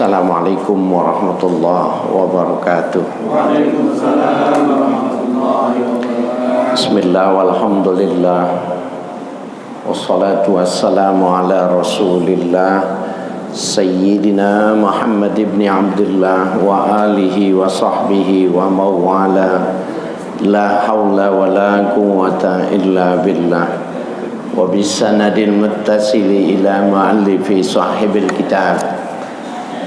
Assalamualaikum warahmatullahi wabarakatuh. Waalaikumsalam warahmatullahi wabarakatuh. Bismillah walhamdulillah wassalatu wassalamu ala rasulillah Sayyidina Muhammad ibn Abdullah wa alihi wa sahbihi wa mawala. La hawla wa la quwwata illa billah. Wa bisanadil muttasili ila muallifi sahibil kitab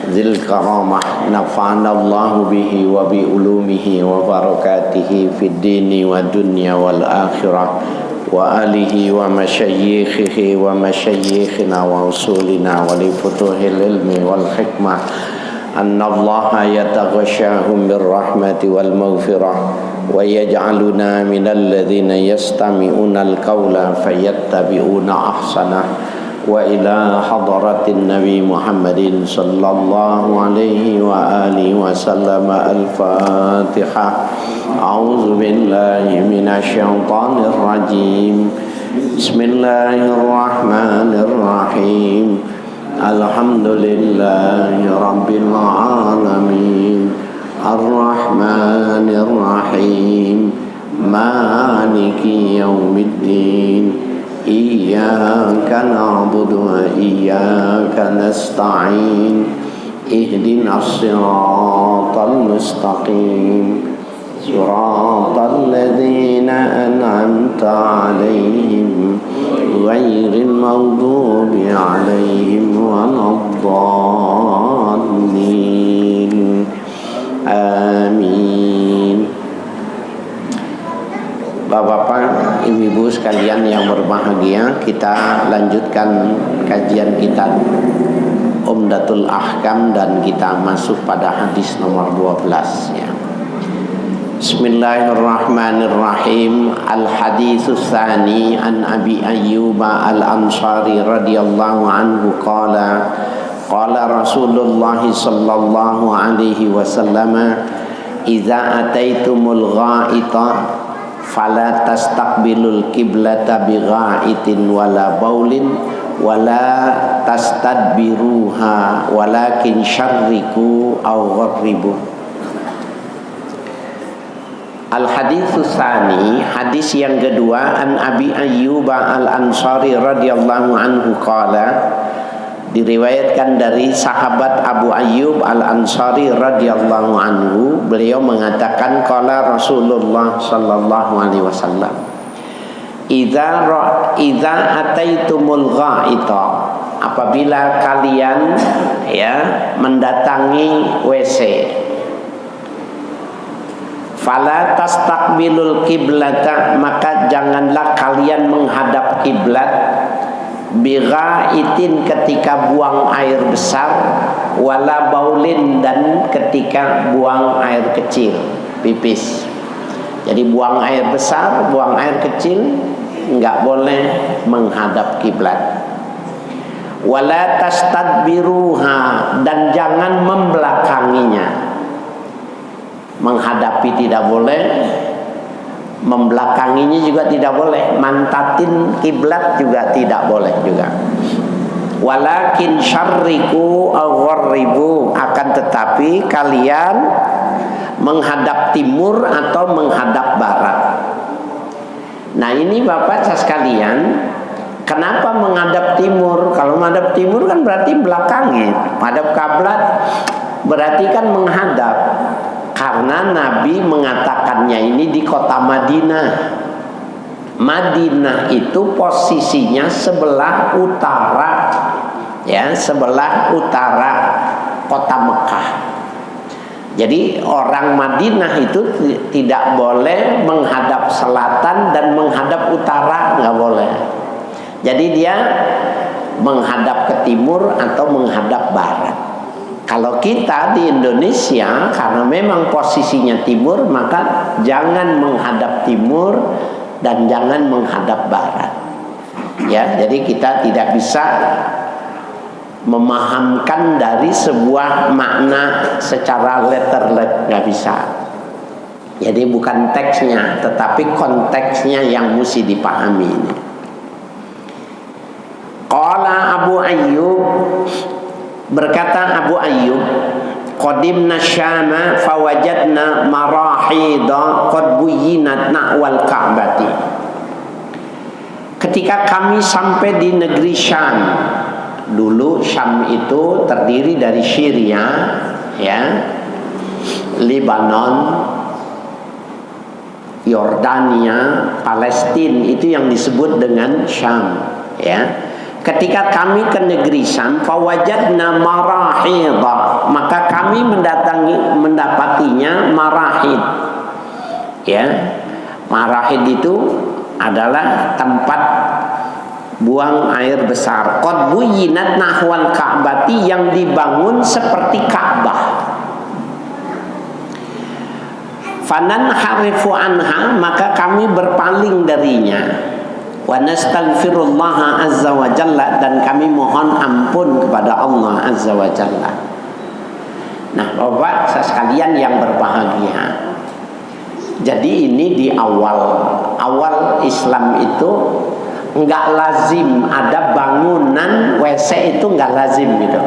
Dzil karamah nafa'ana Allahu bihi wa bi ulumihi wa barakatihi fid dini wa dunya wal akhirah wa alihi wa masyayikhihi wa masyayikhina wa usulina wa li futuhil ilmi wal hikmah anna Allaha yataghashahum bir rahmati wal maghfirah wa yaj'aluna minal ladzina yastami'una al qawla fayattabi'una ahsanah. Wa ila hadratin Nabi Muhammadin sallallahu alaihi wa alihi wa sallam. Al-Fatihah. A'udzu billahi minasy syaithanir rajim. Bismillahirrahmanirrahim. Alhamdulillahi rabbil alamin. Ar-Rahmanir Rahim. Maliki yaumiddin. Iyyaka na'budu wa iyyaka nasta'in. Ihdinas siratal mustaqim. Siratal ladzina an'amta 'alaihim ghairil maghdubi 'alaihim waladdallin. Amin. Bapak-bapak, ibu-ibu sekalian yang berbahagia, kita lanjutkan kajian kita Umdatul Ahkam dan kita masuk pada hadis nomor 12 ya. Bismillahirrahmanirrahim. Al-haditsus tsani an Abi Ayyub al-Ansari radhiyallahu anhu qala qala Rasulullah sallallahu alaihi wasallam idza ataitumul ghaita fala tastaqbilul qiblata bighaitin wala baulin wala tastadbiruha walakin syarriku aw gharribu. Al-haditsus tsani, hadis yang kedua, an Abi Ayyub al-Ansari radhiyallahu anhu qala, diriwayatkan dari sahabat Abu Ayyub al-Ansari radhiyallahu anhu, beliau mengatakan qala Rasulullah sallallahu alaihi wasallam idza ataitumul ghaita, apabila kalian mendatangi WC, fala tastaqbilul qiblata, maka janganlah kalian menghadap kiblat, bighaitin, ketika buang air besar, wala baulin, dan ketika buang air kecil, pipis. Jadi buang air besar, buang air kecil enggak boleh menghadap kiblat. Wala tastadbiruha, dan jangan membelakanginya. Menghadapi tidak boleh, membelakanginya juga tidak boleh, mantatin kiblat juga tidak boleh juga. Walakin syarriku aw gharribu, akan tetapi kalian menghadap timur atau menghadap barat. Nah ini Bapak sekalian, kenapa menghadap timur? Kalau menghadap timur kan berarti belakangi, menghadap kiblat berarti kan menghadap. Karena Nabi mengatakannya ini di kota Madinah. Madinah itu posisinya sebelah utara, ya, sebelah utara kota Mekah. Jadi orang Madinah itu tidak boleh menghadap selatan dan menghadap utara, nggak boleh. Jadi dia menghadap ke timur atau menghadap barat. Kalau kita di Indonesia, karena memang posisinya timur, maka jangan menghadap timur dan jangan menghadap barat. Ya, jadi kita tidak bisa memahamkan dari sebuah makna secara letterlek, nggak bisa. Jadi bukan teksnya, tetapi konteksnya yang mesti dipahami ini. Qala Abu Ayyub, Berkata Abu Ayyub, qadimna Syama fawajadna marahida qad buyyinat na'wal Ka'bati. Ketika kami sampai di negeri Syam, dulu Syam itu terdiri dari Syria, ya, Lebanon, Yordania, Palestina, itu yang disebut dengan Syam, ya. Ketika kami ke negeri Syam, fawajadna marahida, maka kami mendapatinya marahid. Ya, marahid itu adalah tempat buang air besar. Qad buyyinat nahwal Ka'bati, yang dibangun seperti Ka'bah. Fanan harifu anha, maka kami berpaling darinya. Wa nastaghfirullah azza wa jalla, dan kami mohon ampun kepada Allah azza wa jalla. Nah, Bapak sekalian yang berbahagia, jadi ini di awal Islam itu enggak lazim ada bangunan WC, itu enggak lazim gitu.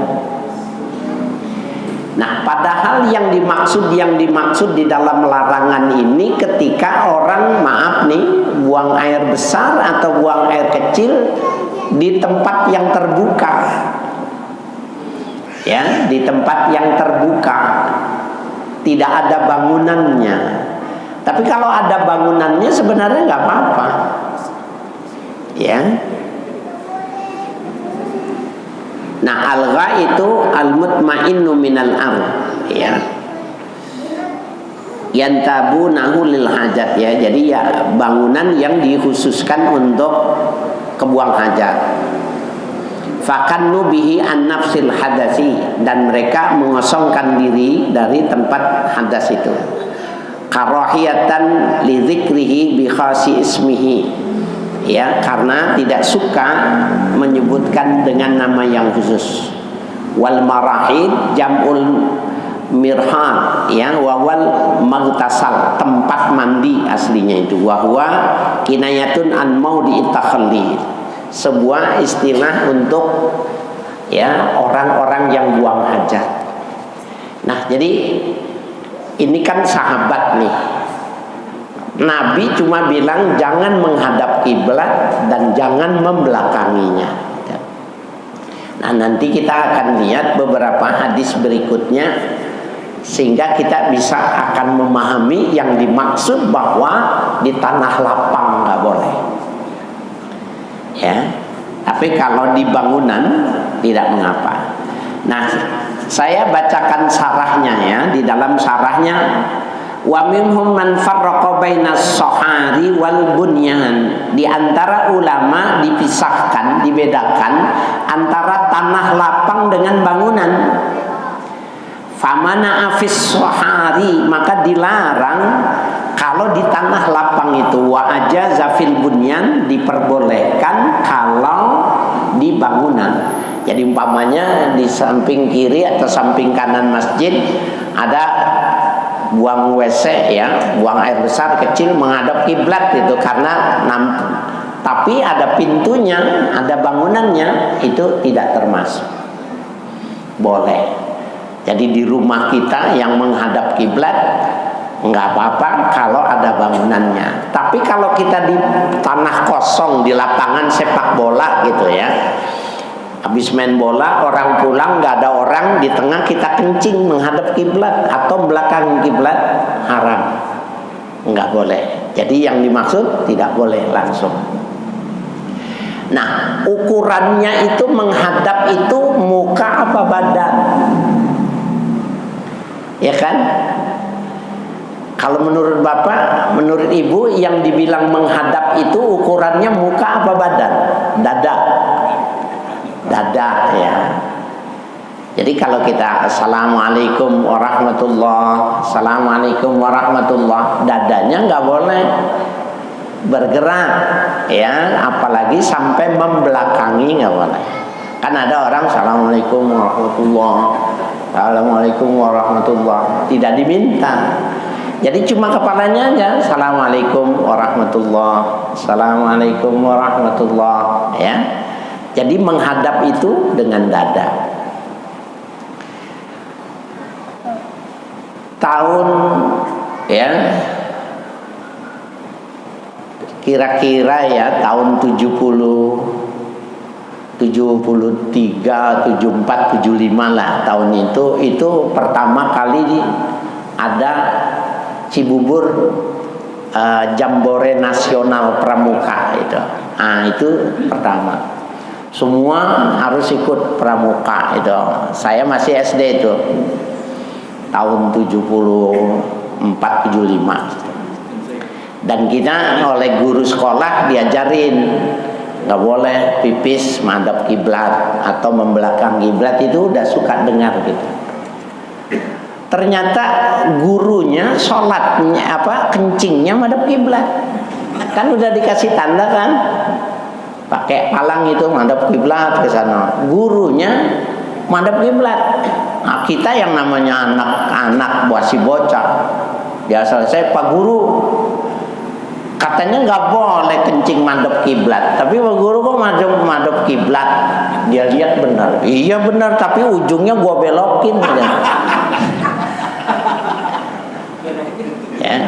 Nah, padahal yang dimaksud di dalam larangan ini ketika orang, maaf nih, buang air besar atau buang air kecil di tempat yang terbuka. Ya, di tempat yang terbuka, tidak ada bangunannya. Tapi kalau ada bangunannya sebenarnya nggak apa-apa. Ya. Nah, algha itu al-mutmainnu minal ardh, ya. Yantabunahu lil hajat, ya. Jadi ya bangunan yang dikhususkan untuk kebuang hajat. Fakannu bihi an nafsil hadasi, dan mereka mengosongkan diri dari tempat hadas itu. Karahiyatan li dzikrihi bi khasi ismihi, ya, karena tidak suka menyebutkan dengan nama yang khusus. Wal marahid jam'ul mirhad, ya, wawal maghtasal, tempat mandi aslinya itu. Wahwa kinayatun an maudi takhalli, sebuah istilah untuk, ya, orang-orang yang buang hajat. Nah, jadi ini kan sahabat nih. Nabi cuma bilang jangan menghadap kiblat dan jangan membelakanginya. Nah, nanti kita akan lihat beberapa hadis berikutnya sehingga kita bisa akan memahami yang dimaksud bahwa di tanah lapang nggak boleh. Ya, tapi kalau di bangunan tidak mengapa. Nah, saya bacakan sarahnya, ya. Di dalam sarahnya, wa minhum man farraqa bainas sohari wal bunyan, di antara ulama dipisahkan, dibedakan antara tanah lapang dengan bangunan. Famana afis sohari, maka dilarang kalau di tanah lapang itu. Wa ajaza fil bunyan, diperbolehkan kalau di bangunan. Jadi umpamanya di samping kiri atau samping kanan masjid ada buang WC, ya, buang air besar kecil menghadap kiblat itu karena tapi ada pintunya, ada bangunannya, itu tidak termasuk. Boleh. Jadi di rumah kita yang menghadap kiblat nggak apa-apa kalau ada bangunannya. Tapi kalau kita di tanah kosong, di lapangan sepak bola gitu, ya, habis main bola, orang pulang nggak ada orang, di tengah kita kencing menghadap kiblat atau belakang kiblat, haram, nggak boleh. Jadi yang dimaksud tidak boleh langsung. Nah, ukurannya itu menghadap itu muka apa badan, ya kan? Kalau menurut bapak, menurut ibu, yang dibilang menghadap itu ukurannya muka apa badan? Dada, ya. Jadi kalau kita assalamualaikum warahmatullah, assalamualaikum warahmatullah, dadanya nggak boleh bergerak, ya, apalagi sampai membelakangi nggak boleh. Kan ada orang assalamualaikum warahmatullah, assalamualaikum warahmatullah, tidak diminta. Jadi cuma kepalanya aja assalamualaikum warahmatullah, assalamualaikum warahmatullah, ya. Jadi menghadap itu dengan dada. tahun ya kira-kira ya tahun 73, 74, 75 lah tahun itu pertama kali ada Cibubur Jambore Nasional Pramuka itu. Nah, itu pertama. Semua harus ikut pramuka itu. Saya masih SD itu. Tahun 74 75. Dan kita oleh guru sekolah diajarin nggak boleh pipis menghadap kiblat atau membelakang kiblat, itu udah suka dengar gitu. Ternyata gurunya sholatnya kencingnya menghadap kiblat. Kan udah dikasih tanda kan, pakai palang itu menghadap kiblat ke sana. Gurunya menghadap kiblat. Nah, kita yang namanya anak-anak masih bocah, dia selesai Pak Guru katanya nggak boleh kencing madep kiblat, tapi Pak Guru kok madep kiblat? Dia lihat benar, iya benar, tapi ujungnya gua belokin aja. Ya,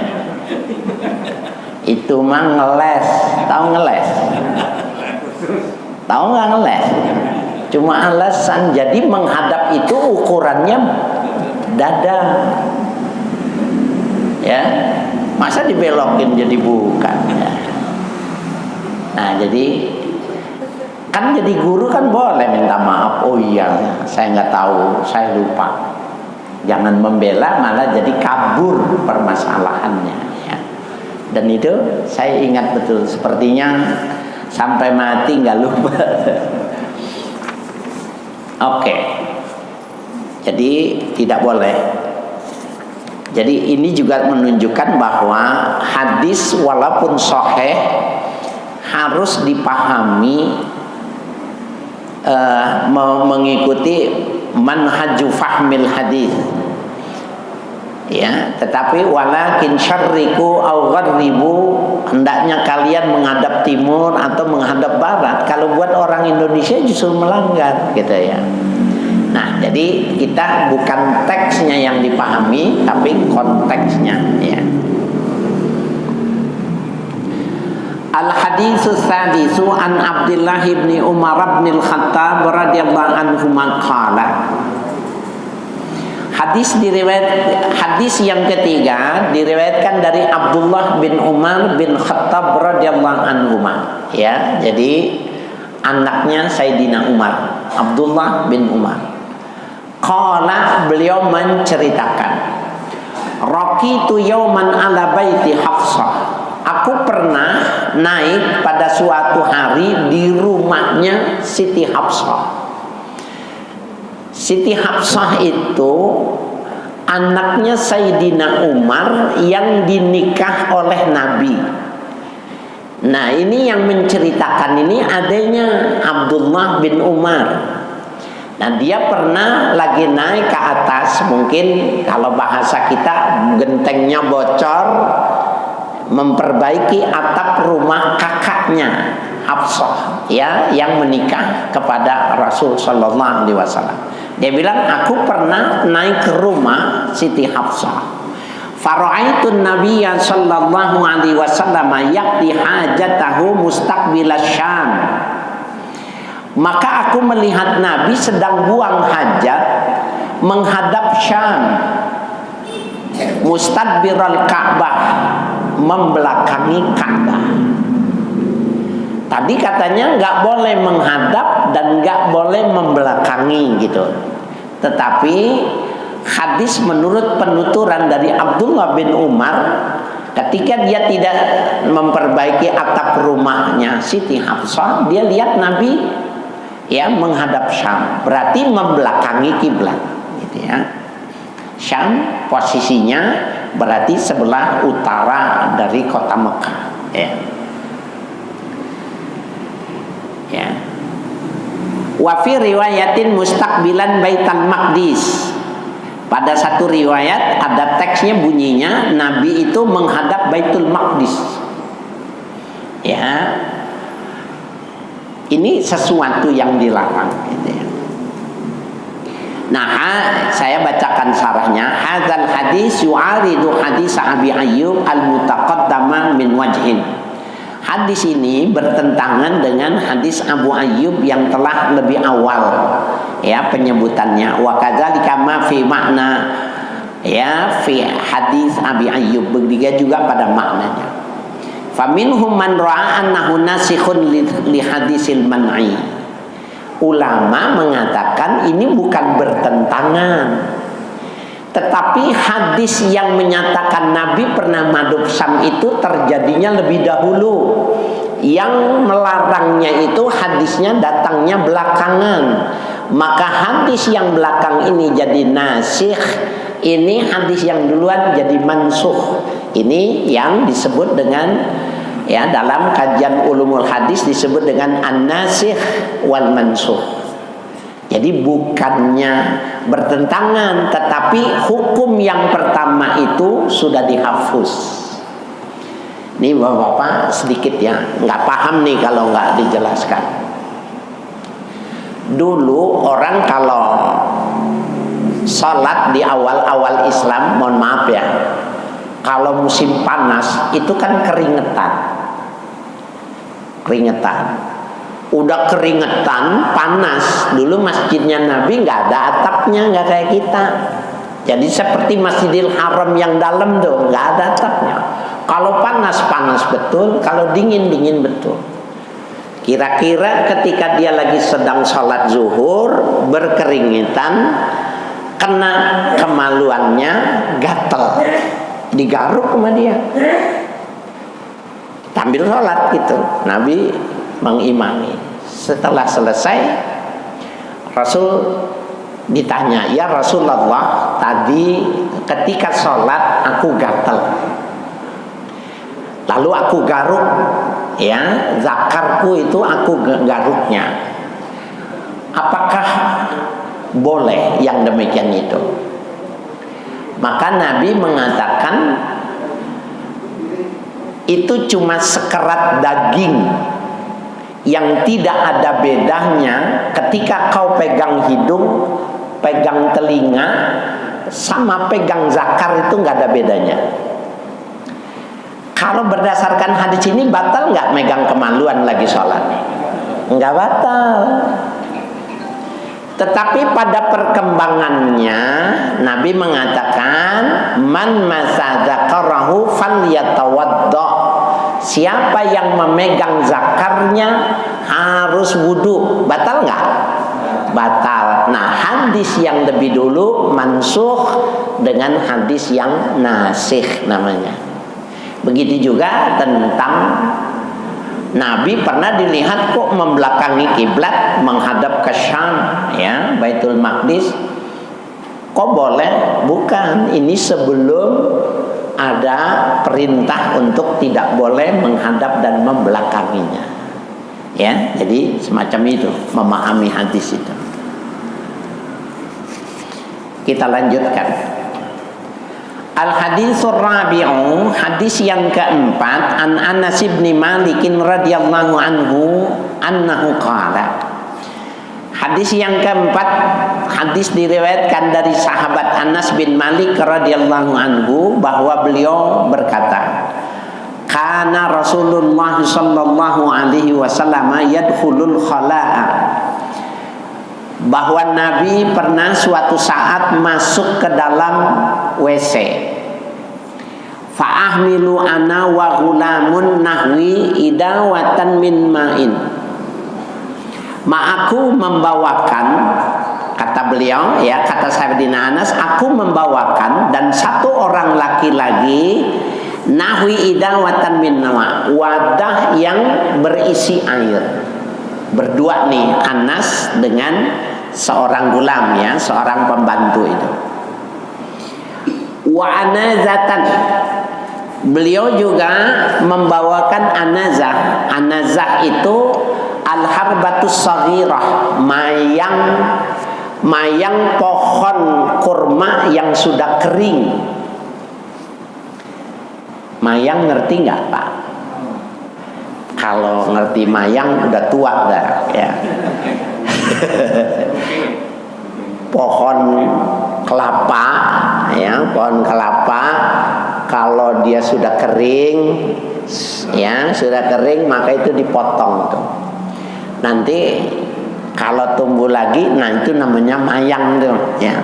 itu mah ngeles, tahu ngeles? Tahu nggak ngeles? Cuma alasan, jadi menghadap itu ukurannya dada, ya. Masa dibelokin jadi bukan ya. Nah jadi kan jadi guru kan boleh minta maaf. Oh iya saya nggak tahu, saya lupa. Jangan membela malah jadi kabur permasalahannya ya. Dan itu saya ingat betul, sepertinya sampai mati nggak lupa. Oke. Jadi tidak boleh. Jadi ini juga menunjukkan bahwa hadis walaupun sahih harus dipahami mengikuti manhaju fahmil hadis. Ya, tetapi walakin syarriku au gharribu, hendaknya kalian menghadap timur atau menghadap barat. Kalau buat orang Indonesia justru melanggar gitu ya. Nah, jadi kita bukan teksnya yang dipahami, tapi konteksnya ya. Al-haditsus sadisu an Abdullah bin Umar bin Al-Khattab radhiyallahu anhu qala. Hadis yang ketiga diriwayatkan dari Abdullah bin Umar bin Khattab radhiyallahu anhu ya. Jadi anaknya Sayyidina Umar, Abdullah bin Umar. Qala, beliau menceritakan, raqitu yauman ala baiti Hafsah. Aku pernah naik pada suatu hari di rumahnya Siti Hafsah. Siti Hafsah itu anaknya Sayyidina Umar yang dinikah oleh Nabi. Nah, ini yang menceritakan ini adanya Abdullah bin Umar. Nah, dia pernah lagi naik ke atas, mungkin kalau bahasa kita gentengnya bocor, memperbaiki atap rumah kakaknya Hafsah ya, yang menikah kepada Rasul sallallahu alaihi wasallam. Dia bilang, aku pernah naik ke rumah Siti Hafsah. Fara'aitun Nabiyya sallallahu alaihi wasallam yaqdi hajatahu mustaqbilas Syam. Maka aku melihat Nabi sedang buang hajat menghadap Syam, mustadbiral Ka'bah, membelakangi Ka'bah. Tadi katanya nggak boleh menghadap dan nggak boleh membelakangi gitu. Tetapi hadis menurut penuturan dari Abdullah bin Umar, ketika dia tidak memperbaiki atap rumahnya Siti Hafsah, dia lihat Nabi ya menghadap Syam, berarti membelakangi kiblat gitu ya. Syam posisinya berarti sebelah utara dari kota Mekah ya. Ya. Wa fi riwayatin mustaqbilan Baitul Maqdis. Pada satu riwayat ada teksnya bunyinya Nabi itu menghadap Baitul Maqdis. Ya. Ini sesuatu yang dilarang gitu ya. Nah, saya bacakan syarahnya. Hadzal hadis yu'aridu hadis Abi Ayyub al-mutaqaddama min wajhin. Hadis ini bertentangan dengan hadis Abu Ayyub yang telah lebih awal ya penyebutannya. Wa kadzalika ma fi makna ya fi hadis Abi Ayyub, begitu juga pada maknanya. Faminhum man ra'a annahu nasikhun li hadisil man'i. Ulama mengatakan ini bukan bertentangan, tetapi hadis yang menyatakan Nabi pernah madhub Syam itu terjadinya lebih dahulu. Yang melarangnya itu hadisnya datangnya belakangan. Maka hadis yang belakang ini jadi nasikh, ini hadis yang duluan jadi mansukh. Ini yang disebut dengan ya dalam kajian ulumul hadis disebut dengan an-nasikh wal mansukh. Jadi bukannya bertentangan, tetapi hukum yang pertama itu sudah dihafuz. Ini bapak-bapak sedikit ya, nggak paham nih kalau nggak dijelaskan. Dulu orang kalau sholat di awal-awal Islam, mohon maaf ya, kalau musim panas itu kan keringetan. Udah keringetan, panas. Dulu masjidnya Nabi nggak ada atapnya, nggak kayak kita. Jadi seperti Masjidil Haram yang dalam tuh nggak ada atapnya. Kalau panas panas betul, kalau dingin dingin betul. Kira-kira ketika dia lagi sedang sholat zuhur berkeringitan, kena kemaluannya, gatel, digaruk sama dia. Sambil sholat gitu, Nabi mengimami. Setelah selesai, Rasul ditanya, ya Rasulullah, tadi ketika sholat aku gatel, lalu aku garuk, ya zakarku itu aku garuknya. Apakah boleh yang demikian itu? Maka Nabi mengatakan, itu cuma sekerat daging yang tidak ada bedanya ketika kau pegang hidung, pegang telinga, sama pegang zakar itu nggak ada bedanya. Kalau berdasarkan hadis ini batal nggak megang kemaluan lagi sholat? Nggak batal. Tetapi pada perkembangannya Nabi mengatakan man masa zakarahu falyatawadda. Siapa yang memegang zakarnya harus wudu. Batal nggak? Batal. Nah, hadis yang lebih dulu mansukh dengan hadis yang nasikh namanya. Begitu juga tentang Nabi pernah dilihat kok membelakangi kiblat menghadap ke Syam, ya, Baitul Maqdis. Kok boleh? Bukan, ini sebelum ada perintah untuk tidak boleh menghadap dan membelakanginya. Ya, jadi semacam itu memahami hadis itu. Kita lanjutkan. Al-haditsur rabi'u, hadis yang keempat, an Anas bin Malik radhiyallahu anhu annahu qala. Hadis yang keempat, hadis diriwayatkan dari sahabat Anas bin Malik radhiyallahu anhu bahwa beliau berkata, kana Rasulullah sallallahu alaihi wasallam yadkhulul khala'a. Bahwa Nabi pernah suatu saat masuk ke dalam WC. Fa'ahmilu ana wa ghulamun nahwi idawatan min ma'in. Aku membawakan, kata beliau, ya, kata Sayyidina Anas, aku membawakan dan satu orang laki-laki nahwi idawatan min ma', wadah yang berisi air. Berdua nih Anas dengan seorang gulam, ya, seorang pembantu itu. Wa anazatan, beliau juga membawakan anazah. Anazah itu al-harbatus saghirah, mayang pohon kurma yang sudah kering. Mayang ngerti nggak, Pak? Kalau ngerti mayang udah tua dah, ya. pohon kelapa, ya, pohon kelapa kalau dia sudah kering, ya, sudah kering maka itu dipotong tuh. Nanti kalau tumbuh lagi, nah itu namanya mayang tuh, ya.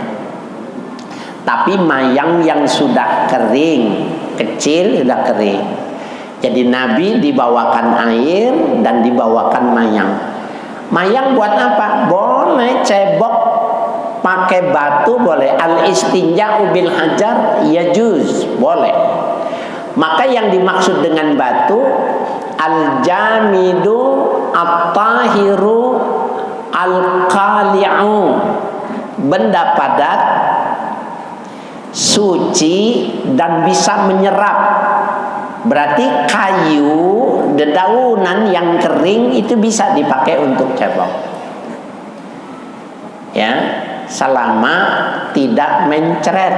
Tapi mayang yang sudah kering, kecil sudah kering. Jadi Nabi dibawakan air dan dibawakan mayang. Mayang buat apa? Boleh cebok pakai batu, boleh. Al-istinja'u bil hajar yajuz, boleh. Maka yang dimaksud dengan batu al-jamidu at-tahiru al-qali'u, benda padat, suci dan bisa menyerap. Berarti kayu, dedaunan yang kering itu bisa dipakai untuk cebok, ya, selama tidak mencret.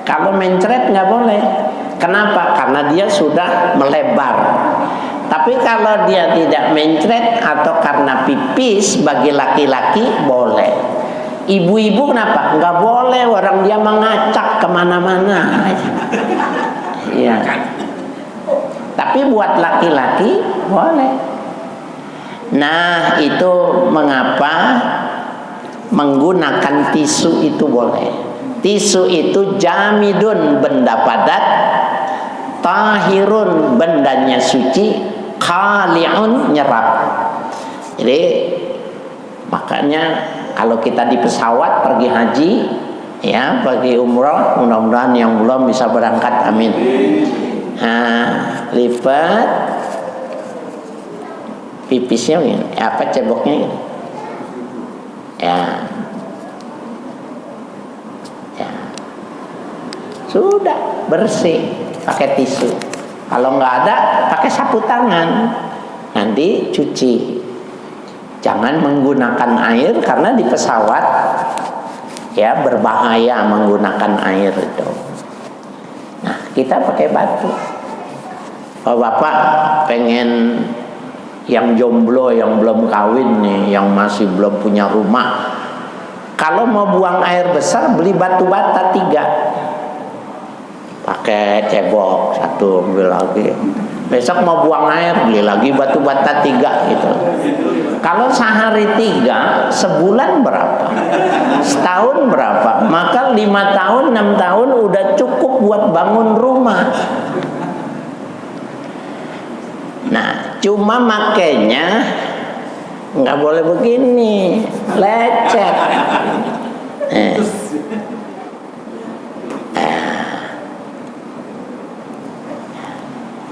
Kalau mencret nggak boleh. Kenapa? Karena dia sudah melebar. Tapi kalau dia tidak mencret atau karena pipis bagi laki-laki boleh. Ibu-ibu kenapa? Nggak boleh, orang dia mengacak kemana-mana. Iya. Tapi buat laki-laki boleh. Nah, itu mengapa menggunakan tisu itu boleh. Tisu itu jamidun, benda padat, tahirun, bendanya suci, khali'un, nyerap. Jadi makanya kalau kita di pesawat pergi haji, ya, pergi umroh, mudah-mudahan yang belum bisa berangkat, amin. Nah, lipat pipisnya ini, apa ceboknya ini, ya, ya, sudah bersih pakai tisu. Kalau nggak ada, pakai sapu tangan, nanti cuci. Jangan menggunakan air karena di pesawat, ya, berbahaya menggunakan air itu. Nah, kita pakai batu. Kalau Bapak pengen yang jomblo, yang belum kawin nih, yang masih belum punya rumah, kalau mau buang air besar beli batu bata 3, pakai cebok 1, ambil lagi. Besok mau buang air beli lagi batu bata 3 gitu. Kalau sehari 3, sebulan berapa? Setahun berapa? Maka 5 tahun, 6 tahun udah cukup buat bangun rumah. Nah, cuma makanya nggak boleh begini, lecet.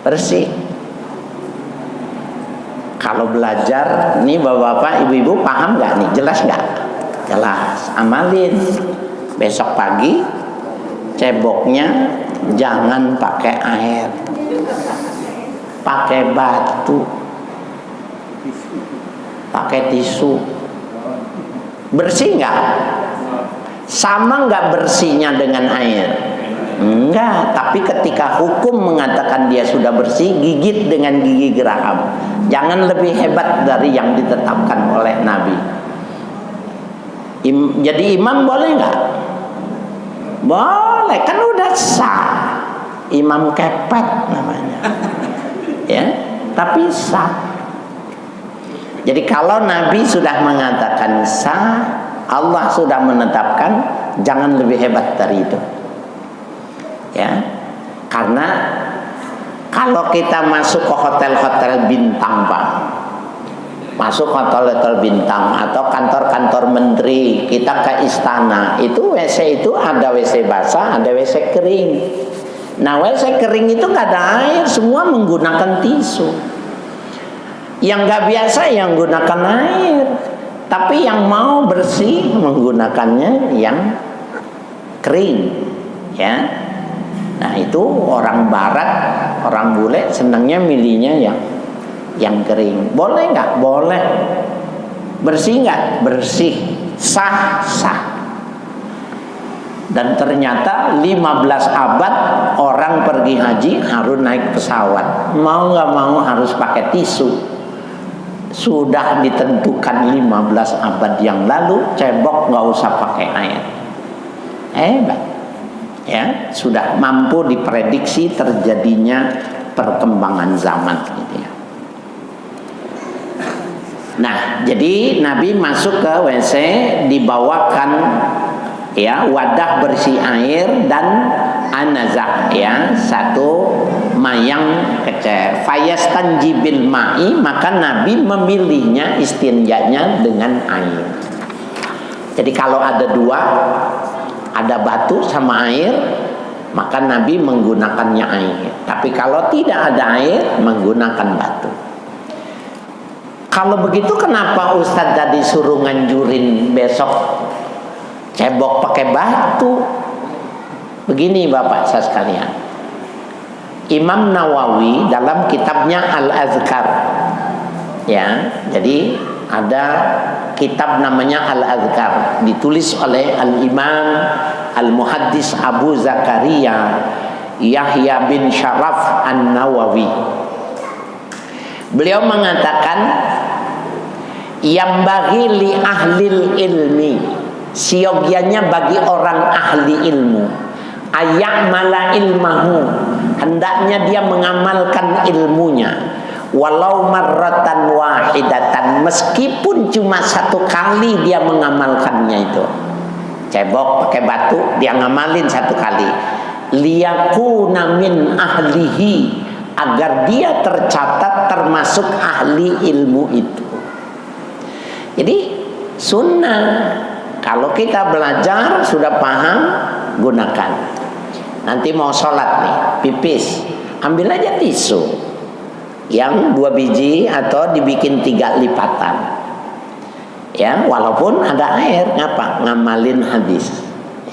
Bersih. Kalau belajar, nih bapak-bapak, ibu-ibu paham nggak nih? Jelas nggak? Jelas. Amalin. Besok pagi ceboknya jangan pakai air, pakai batu, pakai tisu. Bersih nggak? Sama nggak bersihnya dengan air? Enggak. Tapi ketika hukum mengatakan dia sudah bersih, gigit dengan gigi geraham. Jangan lebih hebat dari yang ditetapkan oleh Nabi. Jadi imam boleh nggak? Boleh, kan udah sah. Imam kepet namanya, ya, tapi sah. Jadi kalau Nabi sudah mengatakan sah, Allah sudah menetapkan, jangan lebih hebat dari itu, ya. Karena kalau kita masuk ke hotel-hotel bintang, Pak, masuk hotel-hotel bintang atau kantor-kantor menteri, kita ke istana, itu WC itu ada WC basah, ada WC kering. Nah, WC kering itu nggak ada air, semua menggunakan tisu. Yang nggak biasa yang menggunakan air, tapi yang mau bersih menggunakannya yang kering, ya. Nah, itu orang barat, orang bule senangnya milihnya yang kering. Boleh nggak? Boleh. Bersih nggak? Bersih. Sah. Dan ternyata 15 abad orang pergi haji harus naik pesawat. Mau nggak mau harus pakai tisu. Sudah ditentukan 15 abad yang lalu, cebok nggak usah pakai air. Hebat. Ya, sudah mampu diprediksi terjadinya perkembangan zaman gitu ya. Nah, jadi Nabi masuk ke WC, dibawakan ya wadah bersih air dan anazah, ya, satu mayang kecil. Fayastanjibil ma'i, maka Nabi memilihnya istinjanya dengan air. Jadi kalau ada dua, ada batu sama air, maka Nabi menggunakannya air. Tapi kalau tidak ada air, menggunakan batu. Kalau begitu kenapa Ustadz tadi suruh nganjurin besok cebok pakai batu? Begini Bapak saya sekalian, Imam Nawawi dalam kitabnya Al-Azkar, ya, jadi ada kitab namanya Al-Azkar, ditulis oleh Al-Imam Al-Muhaddis Abu Zakaria Yahya bin Syaraf An-Nawawi. Beliau mengatakan, yang bagi li ahlil ilmi, siogianya bagi orang ahli ilmu, ayamala ilmahu, hendaknya dia mengamalkan ilmunya, walau marratan wahidatan, meskipun cuma satu kali dia mengamalkannya itu. Cebok pakai batu, dia ngamalin satu kali. Liyakuna min ahlihi, agar dia tercatat termasuk ahli ilmu itu. Jadi sunnah, kalau kita belajar sudah paham, gunakan. Nanti mau sholat nih, pipis, ambil aja tisu yang 2 biji atau dibikin 3 lipatan, ya, walaupun ada air, ngapa? Ngamalin hadis,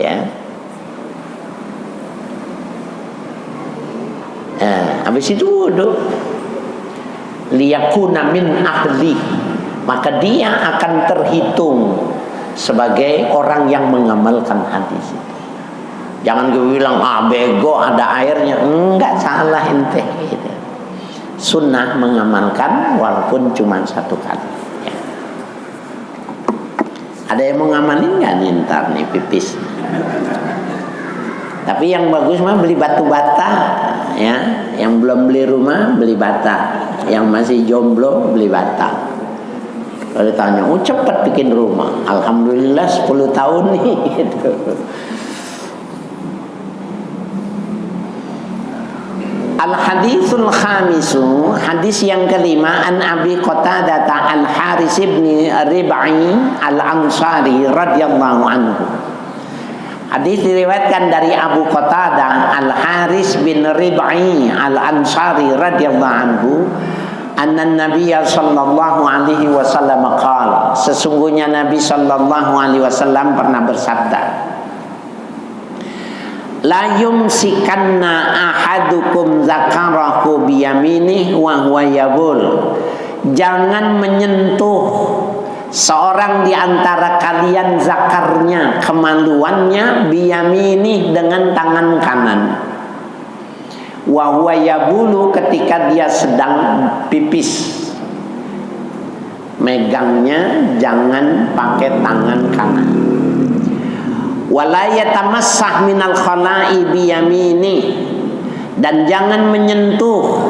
ya. Nah, habis itu wudhu, liyakuna min ahli, maka dia akan terhitung sebagai orang yang mengamalkan hadis. Jangan gue bilang bego ada airnya, enggak, salah ente gitu. Sunnah mengamalkan walaupun cuma satu kali, ya. Ada yang mau ngamalin nggak nih ntar nih pipis? Tapi yang bagus mah beli batu bata, ya. Yang belum beli rumah beli bata, yang masih jomblo beli bata. Kalau ditanya, cepat bikin rumah, alhamdulillah 10 tahun nih gitu. Al-hadisul khamisu, hadis yang kelima, an Abi Qatadah al-Haris bin Rib'i al-Ansari radhiyallahu anhu. Hadis diriwayatkan dari Abu Qatadah al-Haris bin Rib'i al-Ansari radhiyallahu anhu, anna Nabiya sallallahu alaihi wasallam qala, sesungguhnya Nabi sallallahu alaihi wasallam pernah bersabda, la yumsikanna ahadukum zakarahu biyaminih wa huwa yabul, jangan menyentuh seorang di antara kalian zakarnya, kemaluannya, biyaminih, dengan tangan kanan, wa huwa yabulu, ketika dia sedang pipis, megangnya jangan pakai tangan kanan. Wala yatamassah minal khala'i biyamini, dan jangan menyentuh,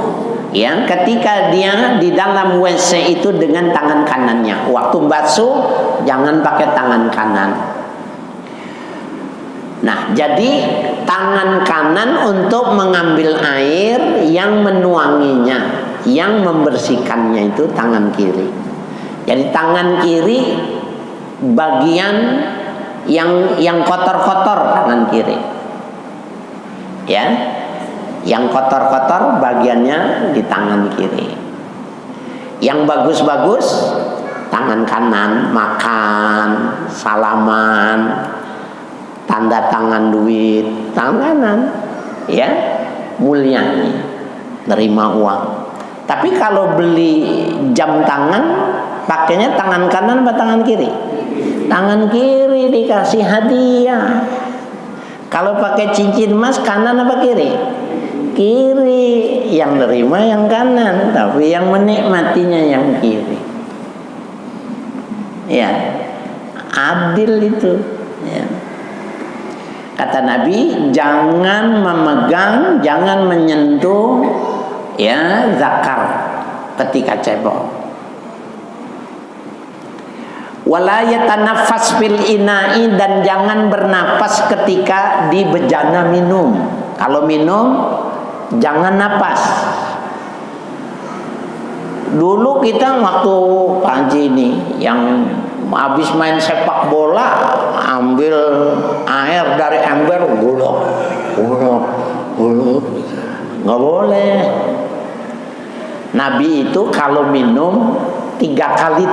ya, ketika dia di dalam WC itu dengan tangan kanannya. Waktu basuh jangan pakai tangan kanan. Nah, jadi tangan kanan untuk mengambil air, yang menuanginya, yang membersihkannya itu tangan kiri. Jadi tangan kiri bagian yang kotor-kotor, tangan kiri, ya, yang kotor-kotor bagiannya di tangan kiri. Yang bagus-bagus tangan kanan, makan, salaman, tanda tangan duit, tangan kanan, ya, mulia nih, nerima uang. Tapi kalau beli jam tangan, pakainya tangan kanan atau tangan kiri? Tangan kiri, dikasih hadiah. Kalau pakai cincin emas, kanan apa kiri? Kiri. Yang nerima yang kanan, tapi yang menikmatinya yang kiri. Ya, adil itu. Ya. Kata Nabi, jangan memegang, jangan menyentuh ya zakar ketika cebok. Wala yatanaffas fil ina'i, dan jangan bernapas ketika di bejana minum. Kalau minum jangan napas. Dulu kita waktu Panji ini yang habis main sepak bola, ambil air dari ember, gulung, nggak boleh. Nabi itu kalau minum 3 kali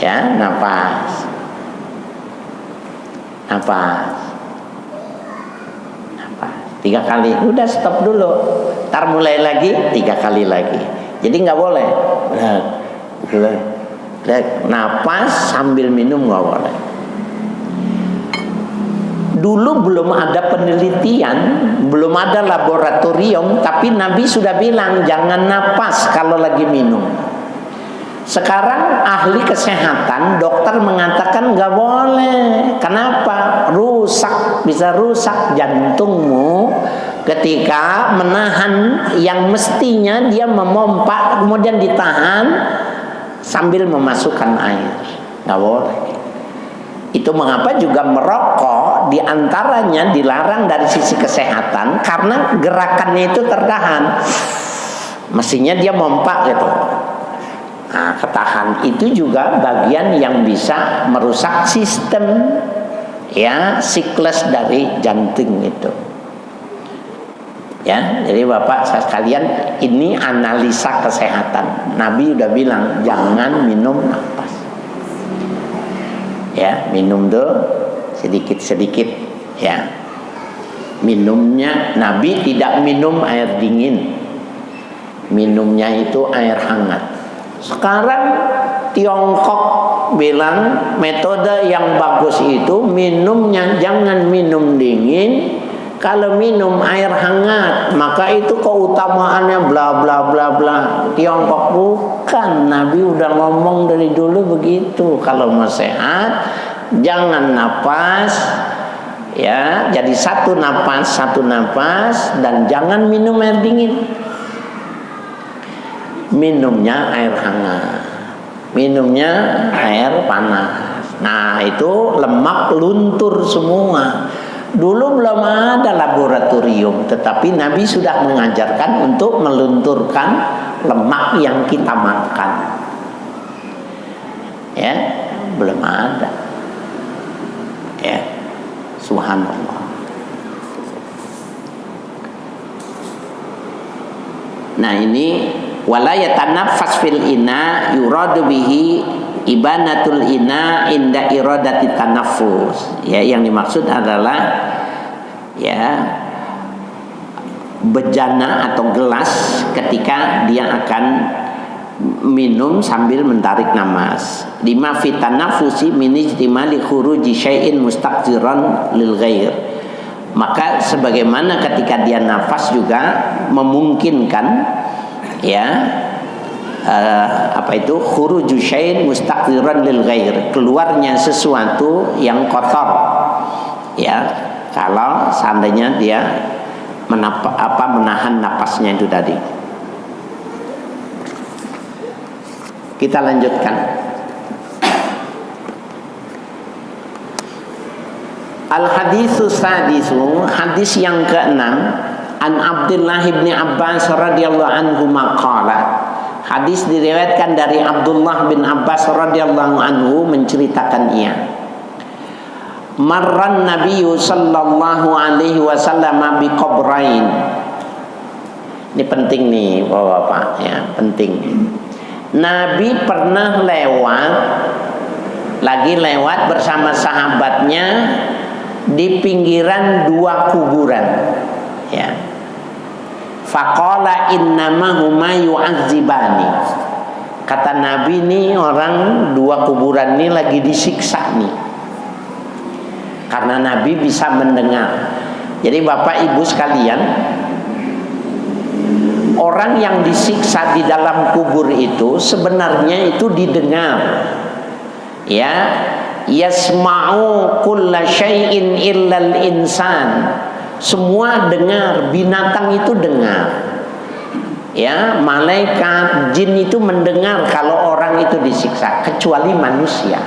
ya, napas 3 kali, udah stop dulu, ntar mulai lagi 3 kali lagi. Jadi nggak boleh napas sambil minum, nggak boleh. Dulu belum ada penelitian, belum ada laboratorium, tapi Nabi sudah bilang jangan napas kalau lagi minum. Sekarang ahli kesehatan, dokter mengatakan nggak boleh. Kenapa? Bisa rusak jantungmu ketika menahan yang mestinya dia memompa, kemudian ditahan sambil memasukkan air. Nggak boleh. Itu mengapa juga merokok diantaranya dilarang dari sisi kesehatan, karena gerakannya itu tertahan. Mestinya dia mompa gitu. Nah, ketahan itu juga bagian yang bisa merusak sistem ya siklus dari jantung itu. Ya, jadi Bapak sekalian, ini analisa kesehatan. Nabi udah bilang jangan minum napas. Ya, minum tuh sedikit-sedikit ya. Minumnya Nabi tidak minum air dingin. Minumnya itu air hangat. Sekarang Tiongkok bilang metode yang bagus itu minumnya jangan minum dingin, kalau minum air hangat, maka itu keutamaannya bla bla bla bla. Tiongkok bukan, Nabi udah ngomong dari dulu begitu. Kalau mau sehat jangan napas ya, jadi satu napas dan jangan minum air dingin. Minumnya air hangat, minumnya air panas. Nah itu lemak luntur semua. Dulu belum ada laboratorium, tetapi Nabi sudah mengajarkan untuk melunturkan lemak yang kita makan. Ya, belum ada. Ya, subhanallah. Nah ini wala yatanaffas fil ina yuradu bihi ibanatul ina inda iradati tanaffus. Ya, yang dimaksud adalah ya bejana atau gelas ketika dia akan minum sambil menarik napas. Lima fi tanaffusi min ijtimali khuruji syai'in mustaqdiran lil ghair. Maka sebagaimana ketika dia nafas juga memungkinkan ya khuruju syai'in mustaqdiran lil ghair, keluarnya sesuatu yang kotor ya, kalau seandainya dia menahan napasnya itu tadi. Kita lanjutkan. Al-haditsu sadisu, hadis yang ke-6, an Abdullah bin Abbas radhiyallahu anhu maqala. Hadis diriwayatkan dari Abdullah bin Abbas radhiyallahu anhu menceritakan ia. Marran Nabiyyu sallallahu alaihi wasallam bi qabrain. Ini penting nih Bapak-bapak ya, penting. Nabi pernah lewat bersama sahabatnya di pinggiran 2 kuburan ya. Faqala innama huma yu'adzibani. Kata Nabi, nih orang 2 kuburan ini lagi disiksa nih. Karena Nabi bisa mendengar. Jadi Bapak Ibu sekalian, orang yang disiksa di dalam kubur itu sebenarnya itu didengar. Ya, yasma'u kulla syai'in illal insan. Semua dengar, binatang itu dengar. Ya, malaikat, jin itu mendengar kalau orang itu disiksa, kecuali manusia.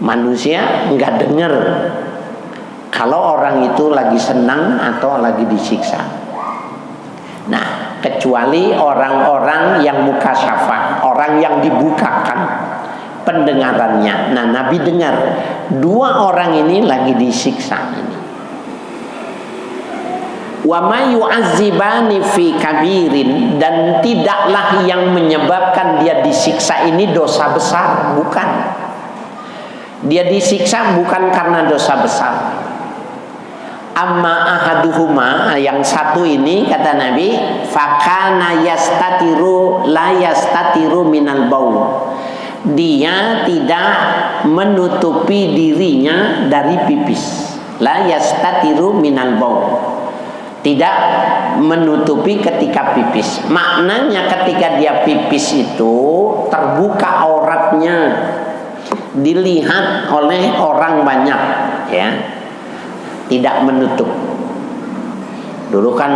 Manusia enggak dengar kalau orang itu lagi senang atau lagi disiksa. Nah, kecuali orang-orang yang mukasyafah, orang yang dibukakan pendengarannya. Nah, Nabi dengar dua orang ini lagi disiksa ini. Wa ma yu'azzibani fi kabirin, dan tidaklah yang menyebabkan dia disiksa ini dosa besar, bukan. Dia disiksa bukan karena dosa besar. Amma ahaduhuma, yang satu ini kata Nabi, fakana yastatiru la yastatiru minal bau. Dia tidak menutupi dirinya dari pipis. La yastatiru minal bau. Tidak menutupi ketika pipis. Maknanya ketika dia pipis itu terbuka auratnya, dilihat oleh orang banyak, ya. Tidak menutup. Dulu kan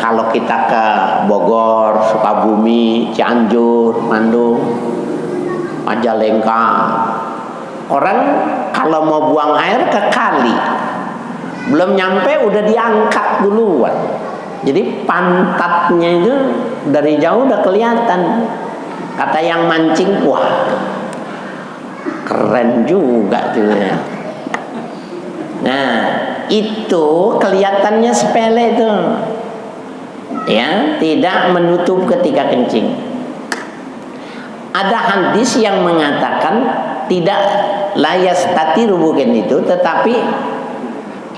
kalau kita ke Bogor, Sukabumi, Cianjur, Bandung, Majalengka, orang kalau mau buang air ke kali, belum nyampe udah diangkat duluan. Jadi pantatnya itu dari jauh udah kelihatan. Kata yang mancing, wah keren juga tuh ya. Nah, itu kelihatannya sepele tuh, ya, tidak menutup ketika kencing. Ada hadis yang mengatakan tidak layas tatiru, bukan itu, tetapi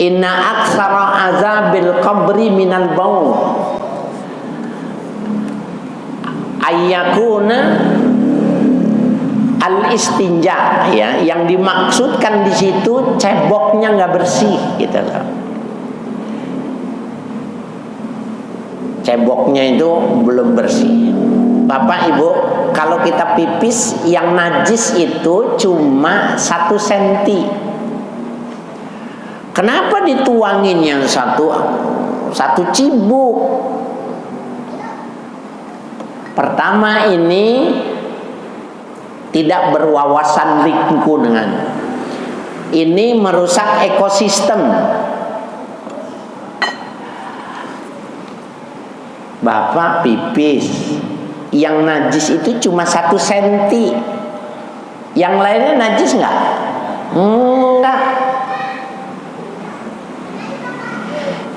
inna aksara azabil qabri minal bau ayyakuna al-istinja, ya, yang dimaksudkan di situ ceboknya nggak bersih, gitu loh. Ceboknya itu belum bersih. Bapak Ibu, kalau kita pipis yang najis itu cuma 1 senti. Kenapa dituangin yang satu cibuk? Pertama, ini tidak berwawasan lingkungan. Ini merusak ekosistem. Bapak pipis, yang najis itu cuma 1 senti. Yang lainnya najis nggak? Enggak.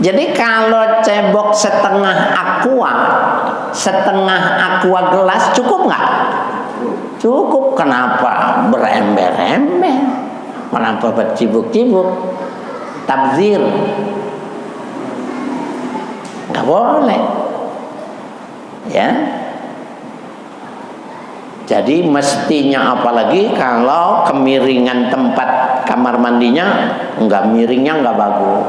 Jadi kalau cebok setengah aqua gelas cukup nggak? Cukup. Kenapa berember-ember? Kenapa bercibuk-cibuk? Tabzir, nggak boleh, ya. Jadi mestinya, apalagi kalau kemiringan tempat kamar mandinya nggak, miringnya nggak bagus.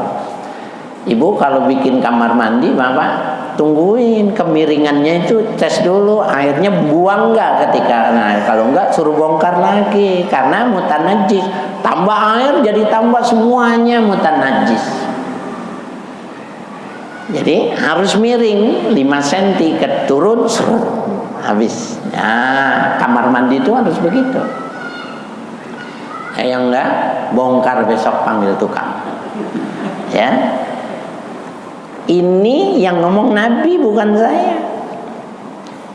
Ibu kalau bikin kamar mandi, Bapak tungguin kemiringannya itu, tes dulu airnya buang nggak ketika, nah kalau nggak suruh bongkar lagi karena mutan najis. Tambah air jadi tambah semuanya mutan najis. Jadi harus miring 5 cm, keturun serut, habis. Nah, kamar mandi itu harus begitu. Yang enggak, bongkar besok, panggil tukang. Ya. Ini yang ngomong Nabi, bukan saya.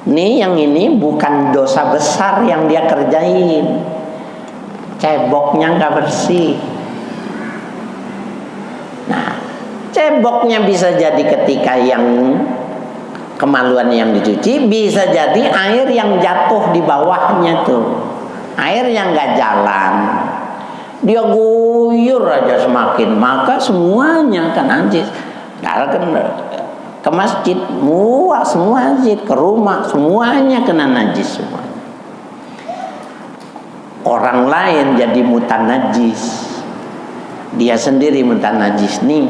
Yang ini bukan dosa besar yang dia kerjain. Ceboknya nggak bersih. Nah, ceboknya bisa jadi ketika yang kemaluan yang dicuci, bisa jadi air yang jatuh di bawahnya tuh, air yang nggak jalan, dia guyur aja semakin, maka semuanya kan najis. Kalau ke masjid, muat semua masjid, ke rumah semuanya kena najis semua. Orang lain jadi mutan najis, dia sendiri mutan najis nih.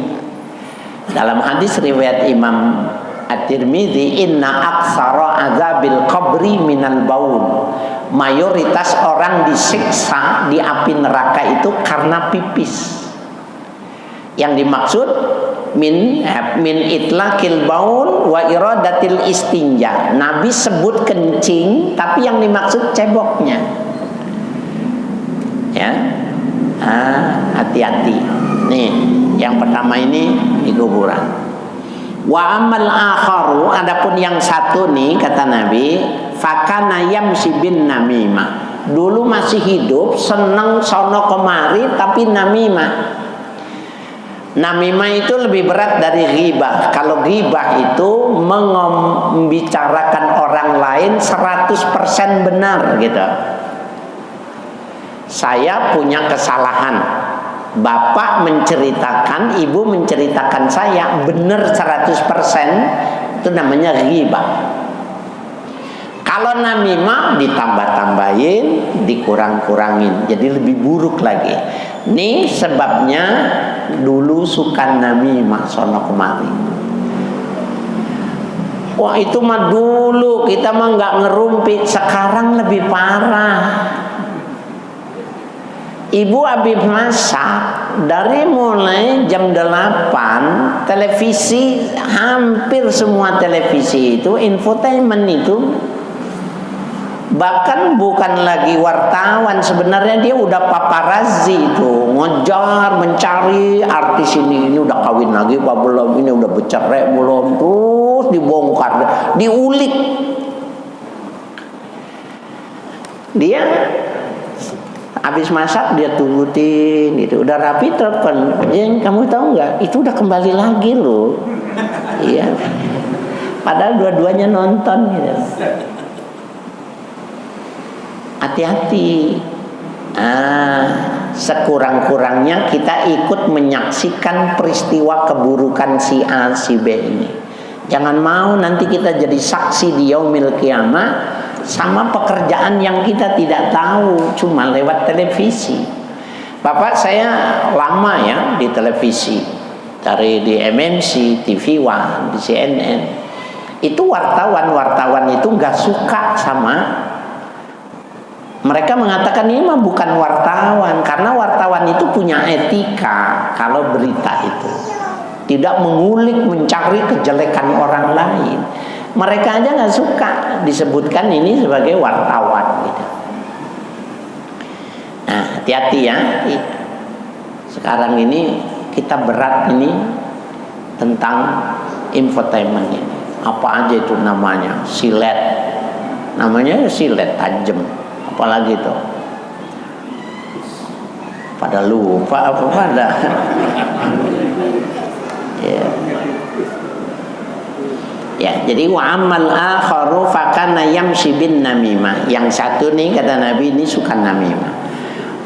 Dalam hadis riwayat Imam At-Tirmidzi, inna aktsara azabil qabri minal baul. Mayoritas orang disiksa di api neraka itu karena pipis. Yang dimaksud min itlaqil baul wa iradatil istinja. Nabi sebut kencing, tapi yang dimaksud ceboknya. Ya. Hati-hati. Nih, yang pertama ini di kuburan. Wa amal akharu, adapun yang satu nih kata Nabi, fakana yamsi bin namimah. Dulu masih hidup, seneng sono kemari, tapi namimah. Namimah itu lebih berat dari ghibah. Kalau ghibah itu membicarakan orang lain 100% benar gitu. Saya punya kesalahan, bapak menceritakan, ibu menceritakan saya benar 100%, itu namanya ghibah. Kalau namimah ditambah-tambahin, dikurang-kurangin, jadi lebih buruk lagi. Nih sebabnya dulu suka namimah sono kemari. Wah itu mah dulu, kita mah nggak ngerumpit. Sekarang lebih parah. Ibu habis masak, dari mulai jam 8 televisi, hampir semua televisi itu infotainment itu. Bahkan bukan lagi wartawan, sebenarnya dia udah paparazzi itu, ngejar mencari artis ini udah kawin lagi apa belum, ini udah bercerai belum, terus dibongkar, diulik. Dia habis masak dia tungguin gitu, udah rapi telepon, kamu tahu nggak? Itu udah kembali lagi loh. Iya. Padahal dua-duanya nonton gitu. Hati-hati. Sekurang-kurangnya kita ikut menyaksikan peristiwa keburukan si A, si B ini. Jangan mau nanti kita jadi saksi di yaumil qiyamah sama pekerjaan yang kita tidak tahu cuma lewat televisi. Bapak saya lama ya di televisi, dari di MNC, TV One, di CNN. Itu wartawan itu nggak suka sama. Mereka mengatakan ini mah bukan wartawan, karena wartawan itu punya etika. Kalau berita itu tidak mengulik, mencari kejelekan orang lain. Mereka aja nggak suka disebutkan ini sebagai wartawan gitu. Nah, hati-hati ya. Sekarang ini kita berat ini tentang infotainment ini. Apa aja itu namanya? Silet. Namanya silet tajam. Apalagi itu. Pada lupa apa pada. Ya. Ya, jadi wa amal akharu fakana yamshi bin namimah. Yang satu nih kata Nabi ini suka namimah.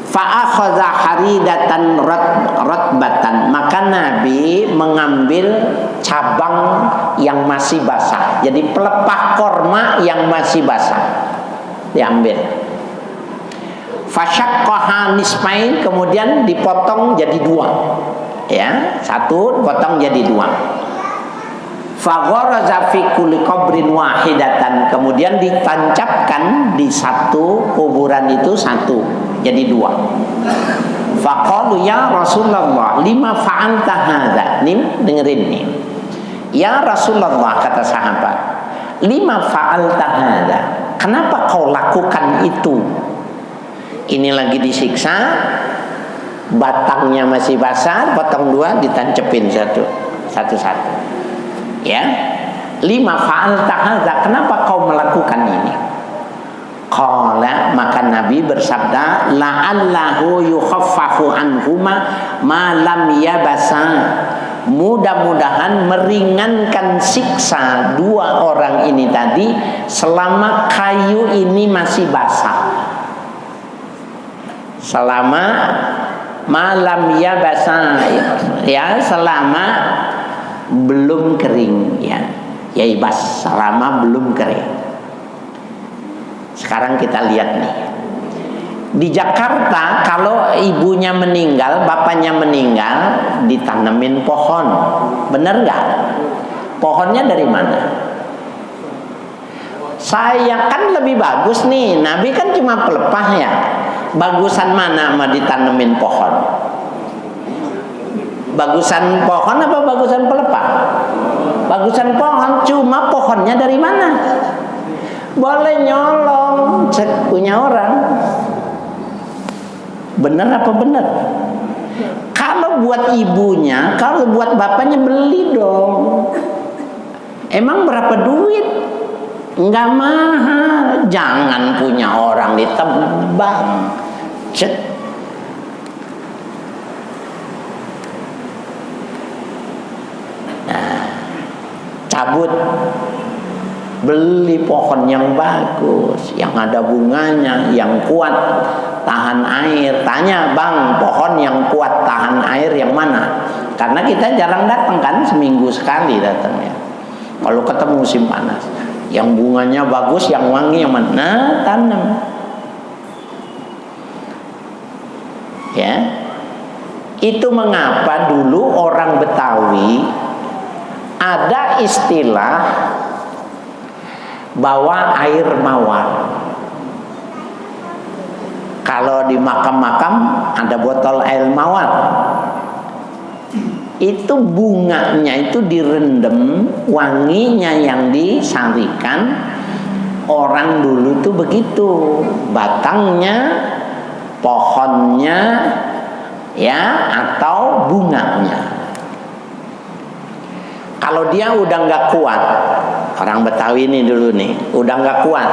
Fa akhadha haridatan ratbatan. Maka Nabi mengambil cabang yang masih basah. Jadi pelepah korma yang masih basah diambil. Fasyaqqaha nisfain, kemudian dipotong jadi dua. Ya, satu potong jadi dua. Fagharaza fi kulli qabrin wahidatan, kemudian ditancapkan di satu kuburan itu satu, jadi dua. Faqalu ya Rasulullah lima fa'alta hadza. Nih dengerin nih. Ya Rasulullah kata sahabat, lima fa'alta hadza. Kenapa kau lakukan itu? Ini lagi disiksa, batangnya masih basah, potong dua, ditancepin satu-satu. Ya, lima fa'alta hadza, kenapa kau melakukan ini? Qala, maka Nabi bersabda, la'allahu yukhaffafu anhuma ma lam yabasa. Mudah-mudahan meringankan siksa dua orang ini tadi selama kayu ini masih basah. Selama malam yabasa, ya, selama belum kering, ya ibas, selama belum kering. Sekarang kita lihat nih, Di Jakarta kalau ibunya meninggal, bapaknya meninggal, ditanemin pohon. Bener nggak? Pohonnya dari mana? Saya kan lebih bagus nih. Nabi kan cuma pelepah ya. Bagusan mana mah ditanemin pohon? Bagusan pohon apa bagusan pelepah? Bagusan pohon. Cuma pohonnya dari mana? Boleh nyolong, cek punya orang. Bener apa bener? Kalau buat ibunya, kalau buat bapaknya beli dong. Emang berapa duit? Enggak mahal. Jangan punya orang ditebang. Cek. Nah, cabut. Beli pohon yang bagus, yang ada bunganya, yang kuat, tahan air. Tanya, bang, pohon yang kuat tahan air yang mana? Karena kita jarang datang kan, seminggu sekali datangnya. Kalau ketemu musim panas, yang bunganya bagus, yang wangi, yang mana? Tanam. Ya, itu mengapa dulu orang Betawi ada istilah bawa air mawar. Kalau di makam-makam ada botol air mawar. Itu bunganya itu direndam, wanginya yang disarikan. Orang dulu tuh begitu, batangnya, pohonnya, ya, atau bunganya. Kalau dia udah nggak kuat, orang Betawi ini dulu nih, udah nggak kuat,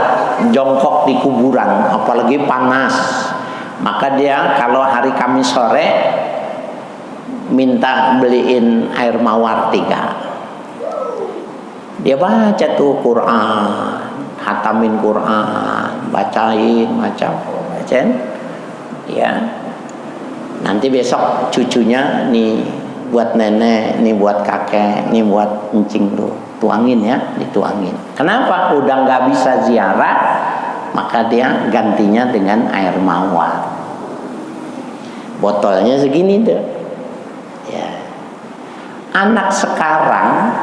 jongkok di kuburan, apalagi panas, maka dia kalau hari Kamis sore minta beliin air mawar 3. Dia baca tuh Quran, hatamin Quran, bacain, bacain, ya. Nanti besok cucunya nih buat nenek, nih buat kakek, nih buat encing tuh. Tuangin ya, dituangin. Kenapa? Udah nggak bisa ziarah, maka dia gantinya dengan air mawar. Botolnya segini deh. Ya. Anak sekarang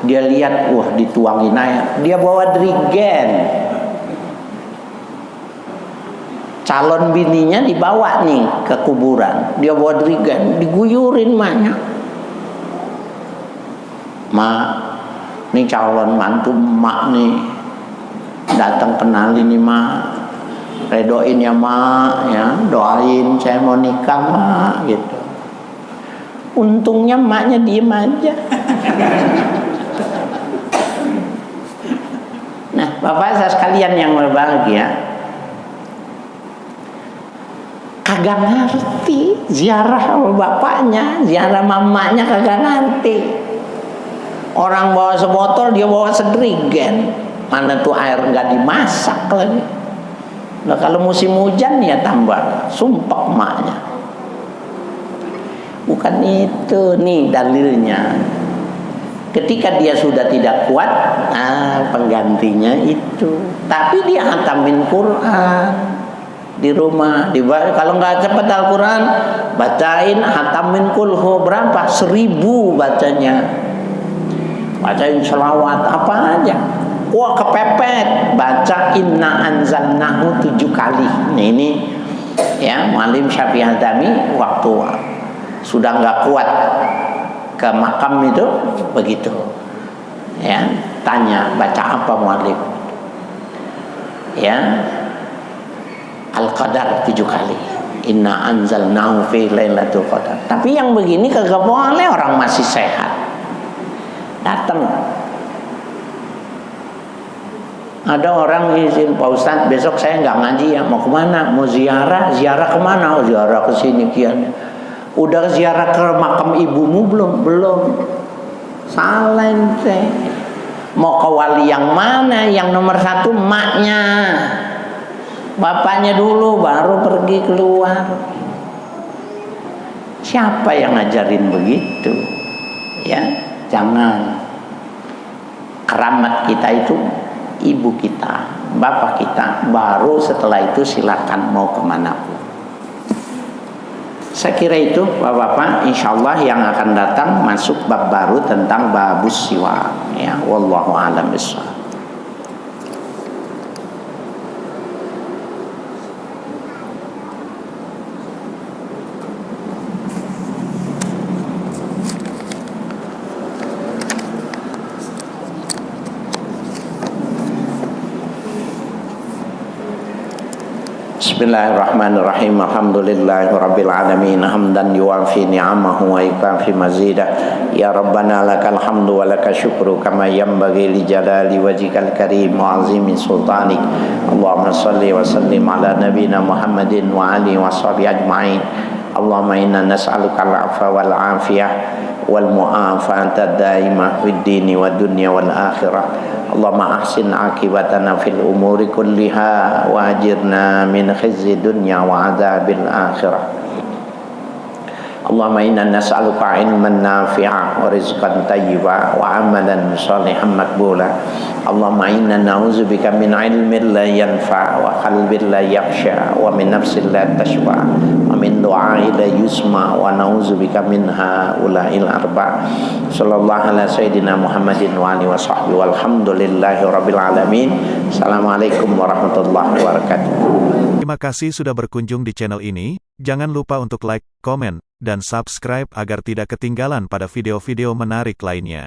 dia lihat, wah dituangin air, dia bawa dirigen. Calon bininya dibawa nih ke kuburan, dia bawa dirigen, diguyurin maknya. Mak, nih calon mantu mak nih, datang kenalin nih mak, redoin ya mak, ya doain saya mau nikah mak, gitu. Untungnya maknya diem aja. Nah, bapak saya sekalian yang berbahagia, kagak ngerti ziarah sama bapaknya, ziarah mamanya kagak ngerti. Orang bawa sebotol, dia bawa sedrigen. Mana tuh air nggak dimasak lagi. Nah kalau musim hujan ya tambah sumpah emaknya. Bukan itu nih dalilnya. Ketika dia sudah tidak kuat, penggantinya itu. Tapi dia hatamin Quran di rumah, kalau nggak cepat Al-Quran, bacain, hatamin kulhu berapa? 1000 bacanya. Bacain selawat apa aja. Wah kepepet, baca inna anzalnahu 7 kali. Nah ini ya, Muallim Syafi'i Hazami waktu sudah nggak kuat ke makam itu begitu. Ya, tanya baca apa Muallim? Ya, Al-Qadar 7 kali. Inna anzalnahu fi lailatul qadar. Tapi yang begini kagak boleh, orang masih sehat. Datang. Ada orang izin, Pak Ustadz besok saya nggak ngaji ya, mau kemana? Mau ziarah? Ziarah kemana? Oh, ziarah ke sini kian. Udah ziarah ke makam ibumu belum? Belum. Salah ente. Mau ke wali yang mana? Yang nomor 1 emaknya. Bapaknya dulu baru pergi keluar. Siapa yang ngajarin begitu? Ya, jangan. Keramat kita itu ibu kita, bapak kita, baru setelah itu silakan mau kemana pun. Saya kira itu bapak-bapak, insya Allah yang akan datang masuk bab baru tentang babus siwak. Ya, wallahu a'lam bishawab. Bismillahirrahmanirrahim. Alhamdulillahirabbil alamin hamdan yuwafi ni'amahu wa yukafi mazidah. Ya Rabbana lakal hamdu wa lakal syukru kama yanbaghi li jalali wajhikal karim wa azimi sultanik. Allahumma shalli wa sallim ala nabiyyina Muhammadin wa alihi wa sahbihi ajma'in. Allahumma inna nas'aluka al-'afwa wal 'afiyah wal mu'afata daimah fid dini wad dunya wal akhirah. Allahumma ahsin akibatana fil umuri kulliha wa ajirna min khizyi dunya wa adzabil akhirah. Allahumma inna nas'aluka ilman nafi'a wa rizqan tayyiba wa amalan salihan maqbula. Allahumma inna na'udzubika min ilmin la yanfa' wa qalbin la yakhsha wa min nafsin la tashba wa min du'ain la yusma wa na'udzubika min haula'il arba'. Sallallahu ala sayyidina Muhammadin wa alihi wa sahbihi walhamdulillahi rabbil alamin. Assalamualaikum warahmatullahi wabarakatuh. Terima kasih sudah berkunjung di channel ini. Jangan lupa untuk like, komen, dan subscribe agar tidak ketinggalan pada video-video menarik lainnya.